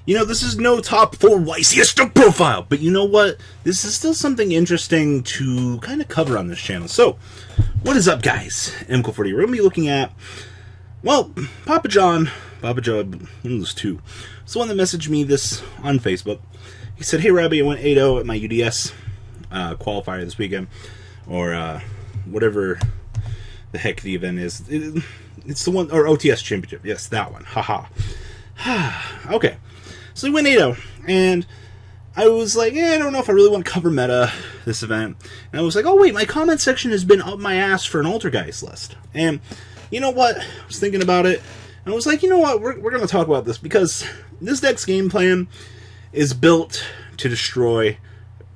You know, this is no top 4 YCS profile, but you know what? This is still something interesting to kind of cover on this channel. So, what is up, guys? MCO40. We're going to be looking at, well, Papa Joe, one of those two. It's the one that messaged me this on Facebook. He said, hey, Robbie, I went 8-0 at my UDS qualifier this weekend, or whatever the heck the event is. It's the one, or OTS championship. Yes, that one. Haha. Okay. So we went 8-0, and I was like, I don't know if I really want to cover meta this event. And I was like, oh wait, my comment section has been up my ass for an Altergeist list. And you know what? I was thinking about it, and I was like, you know what? We're going to talk about this, because this deck's game plan is built to destroy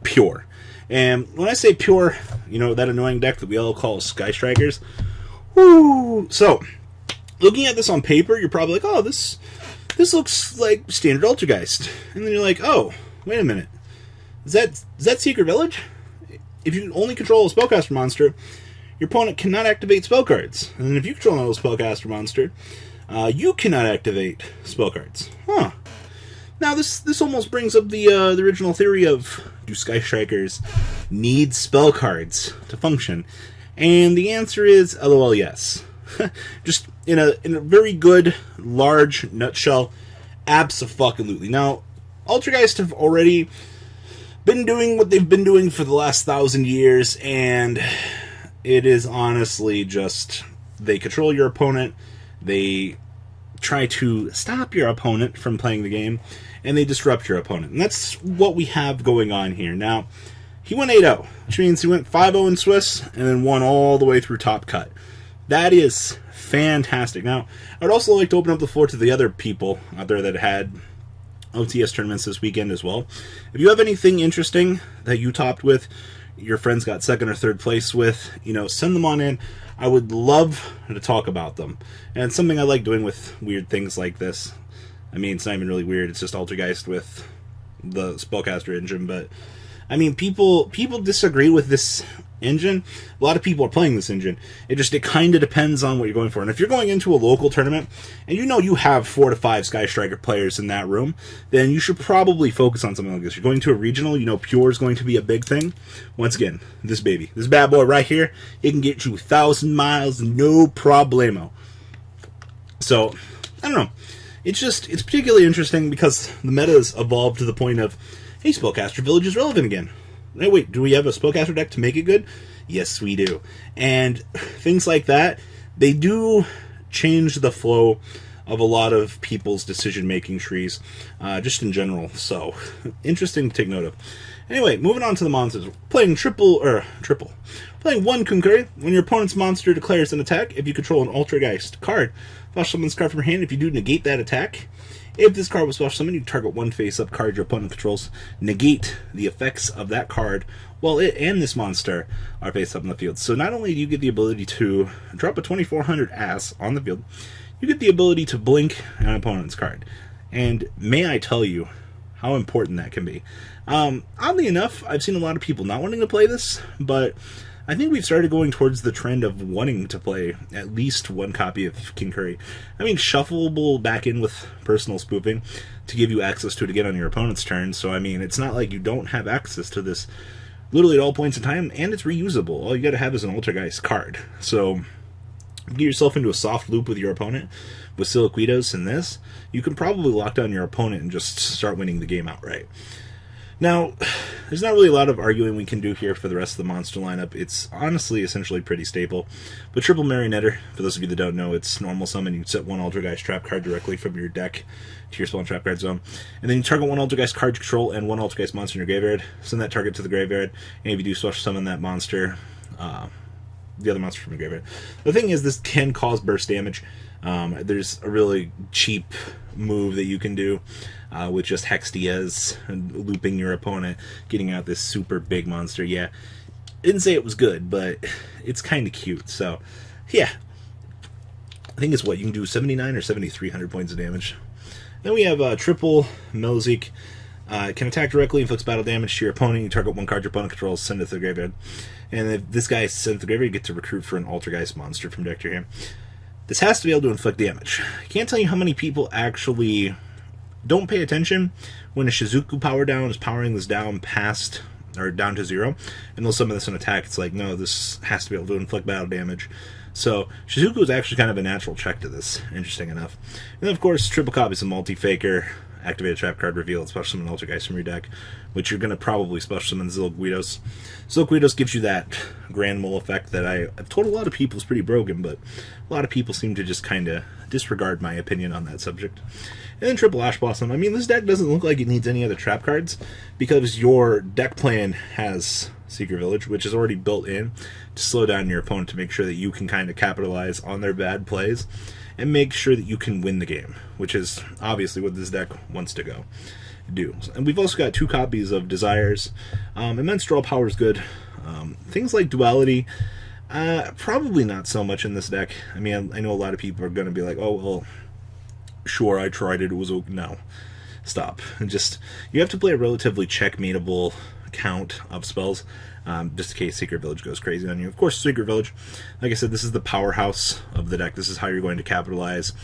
Pure. And when I say Pure, you know, that annoying deck that we all call Sky Strikers. Woo! So, looking at this on paper, you're probably like, oh, this looks like standard Altergeist. And then you're like, oh, wait a minute. Is that Secret Village? If you only control a Spellcaster monster, your opponent cannot activate spell cards. And if you control another Spellcaster monster, you cannot activate spell cards. Huh. Now, this almost brings up the original theory of, do Sky Strikers need spell cards to function? And the answer is, LOL, yes. Just in a very good, large nutshell, abso-fucking-lutely. Now, Altergeist have already been doing what they've been doing for the last 1,000 years, and it is honestly just, they control your opponent, they try to stop your opponent from playing the game, and they disrupt your opponent. And that's what we have going on here. Now, he went 8-0, which means he went 5-0 in Swiss, and then won all the way through Top Cut. That is fantastic. Now, I would also like to open up the floor to the other people out there that had OTS tournaments this weekend as well. If you have anything interesting that you topped with, your friends got second or third place with, you know, send them on in. I would love to talk about them. And it's something I like doing with weird things like this. I mean, it's not even really weird. It's just Altergeist with the Spellcaster engine. But, I mean, people disagree with this engine. A lot of people are playing this engine. It kind of depends on what you're going for. And if you're going into a local tournament, and you know you have 4 to 5 Sky Striker players in that room, then you should probably focus on something like this. You're going to a regional, you know Pure is going to be a big thing. Once again, this bad boy right here, it can get you 1,000 miles, no problemo. So, I don't know. It's particularly interesting because the meta has evolved to the point of, hey, Spellcaster Village is relevant again. Hey, wait, do we have a Spellcaster deck to make it good? Yes, we do. And things like that, they do change the flow of a lot of people's decision-making trees, just in general. So, interesting to take note of. Anyway, moving on to the monsters. Playing triple. Playing 1 Concurry. When your opponent's monster declares an attack, if you control an Altergeist card, flush someone's card from your hand. If you do, negate that attack. If this card was flush summoned, you target 1 face-up card your opponent controls. Negate the effects of that card while it and this monster are face-up in the field. So not only do you get the ability to drop a 2400 ass on the field, you get the ability to blink an opponent's card. And may I tell you how important that can be. Oddly enough, I've seen a lot of people not wanting to play this, but I think we've started going towards the trend of wanting to play at least 1 copy of King Curry. I mean, shuffleable back in with personal spoofing to give you access to it again on your opponent's turn. So, I mean, it's not like you don't have access to this literally at all points in time, and it's reusable. All you gotta have is an Altergeist card. So, get yourself into a soft loop with your opponent with Siliquitos and this, you can probably lock down your opponent and just start winning the game outright. Now, there's not really a lot of arguing we can do here for the rest of the monster lineup. It's honestly essentially pretty stable. But Triple Marionetter, for those of you that don't know, it's normal summon. You set 1 Altergeist trap card directly from your deck to your spell and trap card zone. And then you target 1 Altergeist card you control and 1 Altergeist monster in your graveyard. Send that target to the graveyard. And if you do special summon that monster, the other monster from your graveyard. The thing is, this can cause burst damage. There's a really cheap move that you can do with just Hex Diaz and looping your opponent, getting out this super big monster. Yeah, didn't say it was good, but it's kind of cute. So, yeah. I think it's what, you can do 79 or 7,300 points of damage. Then we have Triple Melzik. Can attack directly, inflicts battle damage to your opponent. You target 1 card your opponent controls, send it to the graveyard. And if this guy is sent to the graveyard, you get to recruit for an Altergeist monster from deck to your hand. This has to be able to inflict damage. I can't tell you how many people actually Don't pay attention when a Shizuku power down is powering this down past or down to 0, and they'll summon this on attack. It's like, no, this has to be able to inflict battle damage. So Shizuku is actually kind of a natural check to this, interesting enough. And then, of course, triple copies of Multi-Faker, activate a trap card, reveal, and special summon Altergeist from your deck, which you're going to probably special summon Yugioh. Yugioh gives you that Grand Mole effect that I've told a lot of people is pretty broken, but a lot of people seem to just kind of disregard my opinion on that subject. And then triple Ash Blossom. I mean, this deck doesn't look like it needs any other trap cards, because your deck plan has Secret Village, which is already built in to slow down your opponent to make sure that you can kind of capitalize on their bad plays and make sure that you can win the game, which is obviously what this deck wants to go do. And we've also got 2 copies of Desires. Immense Draw Power is good. Things like Duality, probably not so much in this deck. I mean, I know a lot of people are going to be like, oh, well, sure, I tried it, it was okay. No. Stop. Just, you have to play a relatively checkmateable count of spells, just in case Secret Village goes crazy on you. Of course, Secret Village, like I said, this is the powerhouse of the deck. This is how you're going to capitalize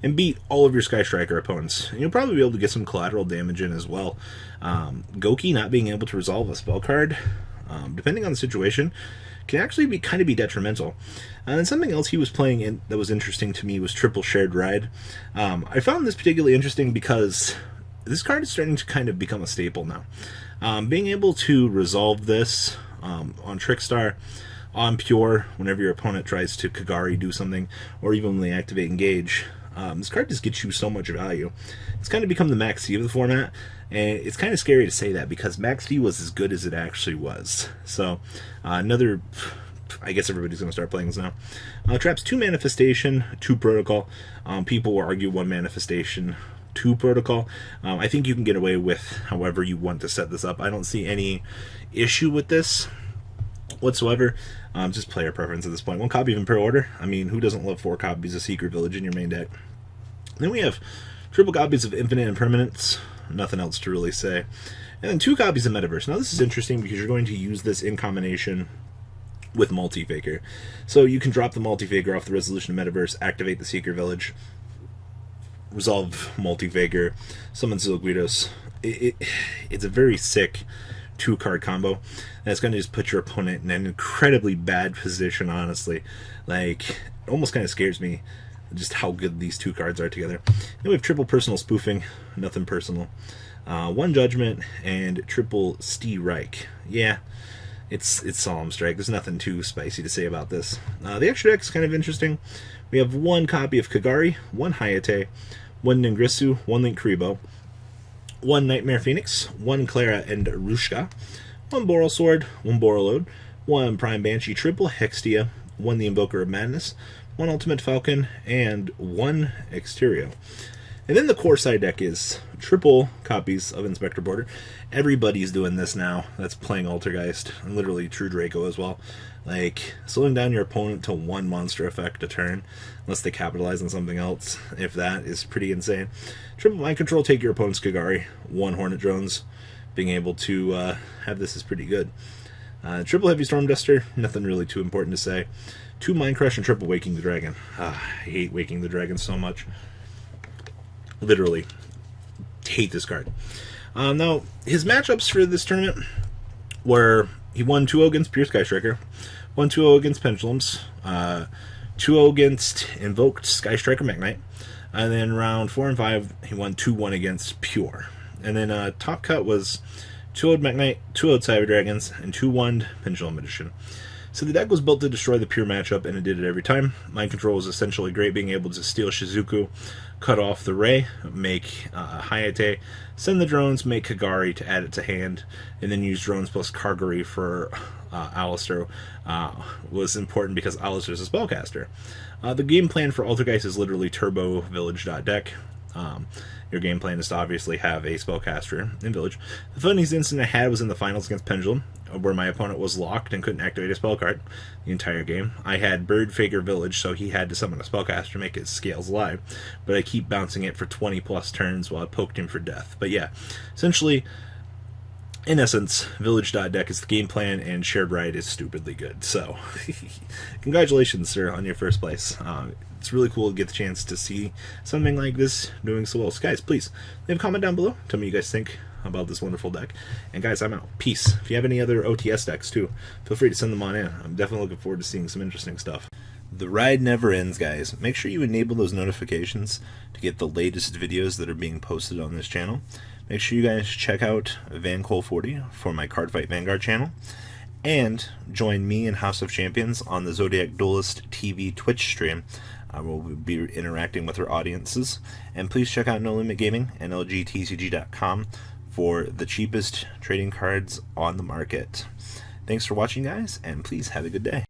and beat all of your Sky Striker opponents. And you'll probably be able to get some collateral damage in as well. Goki not being able to resolve a spell card, depending on the situation, can actually be kind of be detrimental. And then something else he was playing in that was interesting to me was Triple Shared Ride. I found this particularly interesting because this card is starting to kind of become a staple now. Being able to resolve this on Trickstar, on Pure, whenever your opponent tries to Kagari do something, or even when they activate Engage, this card just gets you so much value. It's kind of become the Max D of the format, and it's kind of scary to say that because Max D was as good as it actually was. So, another, I guess everybody's going to start playing this now. Traps 2 Manifestation, 2 Protocol. People will argue 1 Manifestation, 2 Protocol. I think you can get away with however you want to set this up. I don't see any issue with this whatsoever. Just player preference at this point. 1 copy of Imperial Order. I mean, who doesn't love 4 copies of Secret Village in your main deck? Then we have triple copies of Infinite Impermanence. Nothing else to really say. And then 2 copies of Metaverse. Now this is interesting because you're going to use this in combination with Multi-Faker. So you can drop the Multi-Faker off the Resolution of Metaverse, activate the Secret Village, resolve Multi-Faker, summon Yugioh. It's a very sick 2-card combo, and it's going to just put your opponent in an incredibly bad position, honestly. Like, it almost kind of scares me just how good these 2 cards are together. And we have triple Personal Spoofing, nothing personal. 1 Judgment, and triple Stee Reich. Yeah, it's Solemn Strike. There's nothing too spicy to say about this. The extra deck is kind of interesting. We have 1 copy of Kagari, 1 Hayate, 1 Ningrisu, 1 Link Kuriboh, 1 Nightmare Phoenix, 1 Clara and Rushka, 1 Boral Sword, 1 Borreload, 1 Prime Banshee Triple Hextia, 1 The Invoker of Madness, 1 Ultimate Falcon, and 1 Exterio. And then the core side deck is triple copies of Inspector Border. Everybody's doing this now that's playing Altergeist, and literally True Draco as well. Like, slowing down your opponent to 1 monster effect a turn, unless they capitalize on something else, if that, is pretty insane. Triple Mind Control, take your opponent's Kagari, 1 Hornet Drones. Being able to have this is pretty good. Triple Heavy Storm Duster, nothing really too important to say. 2 Mind Crush and triple Waking the Dragon. I hate Waking the Dragon so much. Literally hate this card. Now, his matchups for this tournament were he won 2-0 against Pure Sky Striker, won 2-0 against Pendulums, 2-0 against Invoked Sky Striker Mekk-Knight, and then round 4 and 5 he won 2-1 against Pure. And then top cut was 2-0 Mekk-Knight, 2-0 Cyber Dragons, and 2-1 Pendulum Edition. So the deck was built to destroy the Pure matchup, and it did it every time. Mind Control was essentially great, being able to steal Shizuku, cut off the Ray, make Hayate, send the drones, make Kagari to add it to hand, and then use drones plus Kargari for Alistair was important because Alistair is a spellcaster. The game plan for Altergeist is literally turbo village.deck. Your game plan is to obviously have a spellcaster in Village. The funniest incident I had was in the finals against Pendulum, where my opponent was locked and couldn't activate a spell card the entire game. I had Bird Faker Village, so he had to summon a spellcaster to make his scales live, but I keep bouncing it for 20 plus turns while I poked him for death. But yeah, essentially, in essence, Village.deck is the game plan, and Shared Ride is stupidly good. So, congratulations, sir, on your first place. it's really cool to get the chance to see something like this doing so well. So guys, please leave a comment down below. Tell me what you guys think about this wonderful deck. And guys, I'm out. Peace. If you have any other OTS decks too, feel free to send them on in. I'm definitely looking forward to seeing some interesting stuff. The ride never ends, guys. Make sure you enable those notifications to get the latest videos that are being posted on this channel. Make sure you guys check out VanCole40 for my Cardfight Vanguard channel. And join me and House of Champions on the Zodiac Duelist TV Twitch stream. We'll be interacting with our audiences. And please check out No Limit Gaming and LGTCG.com for the cheapest trading cards on the market. Thanks for watching, guys, and please have a good day.